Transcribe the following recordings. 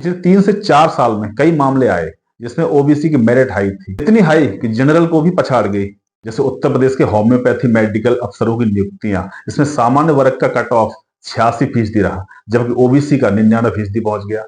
पिछले 3 से 4 साल में कई मामले आए जिसमें ओबीसी की मेरिट हाई थी, इतनी हाई कि जनरल को भी पछाड़ गई। जैसे उत्तर प्रदेश के होम्योपैथी मेडिकल अफसरों की नियुक्तियां, इसमें सामान्य वर्ग का कट ऑफ 86% रहा, जबकि ओबीसी का 99% पहुंच गया।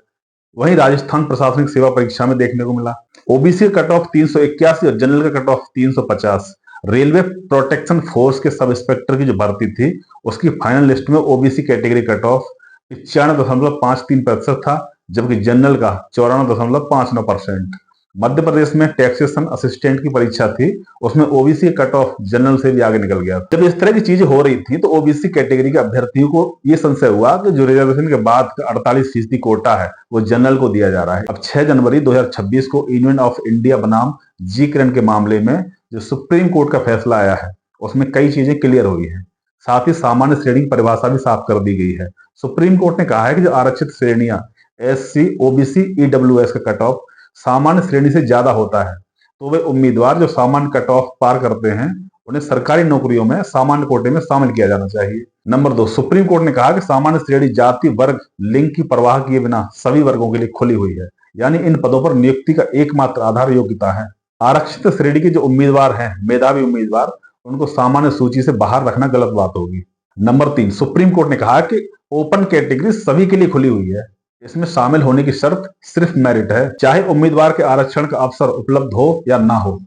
वहीं राजस्थान प्रशासनिक सेवा परीक्षा में देखने को मिला, ओबीसी का कट ऑफ 381 और जनरल का cut off 350। Railway protection force के सब इंस्पेक्टर की जो भर्ती थी, उसकी फाइनल लिस्ट में ओबीसी कैटेगरी कट ऑफ 95.53% था, जबकि जनरल का 94.59%। मध्य प्रदेश में टैक्सेशन असिस्टेंट की परीक्षा थी, उसमें ओबीसी कट ऑफ जनरल से भी आगे निकल गया। जब इस तरह की चीजें हो रही थी तो ओबीसी कैटेगरी के अभ्यर्थियों को यह संशय हुआ कि जो रिजर्वेशन के बाद का 48% कोटा है वो जनरल को दिया जा रहा है। अब 6 जनवरी 2026 को यूनियन ऑफ इंडिया बनाम जी किरण के मामले में जो सुप्रीम कोर्ट का फैसला आया है, उसमें कई चीजें क्लियर हुई है। साथ ही सामान्य श्रेणी की परिभाषा भी साफ कर दी गई है। सुप्रीम कोर्ट ने कहा है कि जो आरक्षित श्रेणियां एससी, ओबीसी, ईडब्ल्यूएस का कट ऑफ सामान्य श्रेणी से ज्यादा होता है तो वे उम्मीदवार जो सामान्य कट ऑफ पार करते हैं उन्हें सरकारी नौकरियों में सामान्य कोटे में शामिल किया जाना चाहिए। नंबर 2, सुप्रीम कोर्ट ने कहा कि सामान्य श्रेणी जाति, वर्ग, लिंग की परवाह किए बिना सभी वर्गों के लिए खुली हुई है, यानी इन पदों पर नियुक्ति का एकमात्र आधार योग्यता है। आरक्षित श्रेणी के जो उम्मीदवार हैं, मेधावी उम्मीदवार, उनको सामान्य सूची से बाहर रखना गलत बात होगी। नंबर 3, सुप्रीम कोर्ट ने कहा कि ओपन कैटेगरी सभी के लिए खुली हुई है, इसमें शामिल होने की शर्त सिर्फ मेरिट है, चाहे उम्मीदवार के आरक्षण का अवसर उपलब्ध हो या ना हो।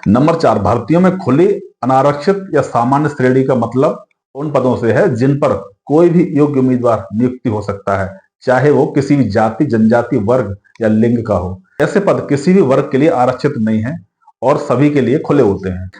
नंबर 4, भर्तियों में खुली, अनारक्षित या सामान्य श्रेणी का मतलब उन पदों से है जिन पर कोई भी योग्य उम्मीदवार नियुक्ति हो सकता है, चाहे वो किसी भी जाति, जनजाति, वर्ग या लिंग का हो। ऐसे पद किसी भी वर्ग के लिए आरक्षित नहीं है और सभी के लिए खुले होते हैं।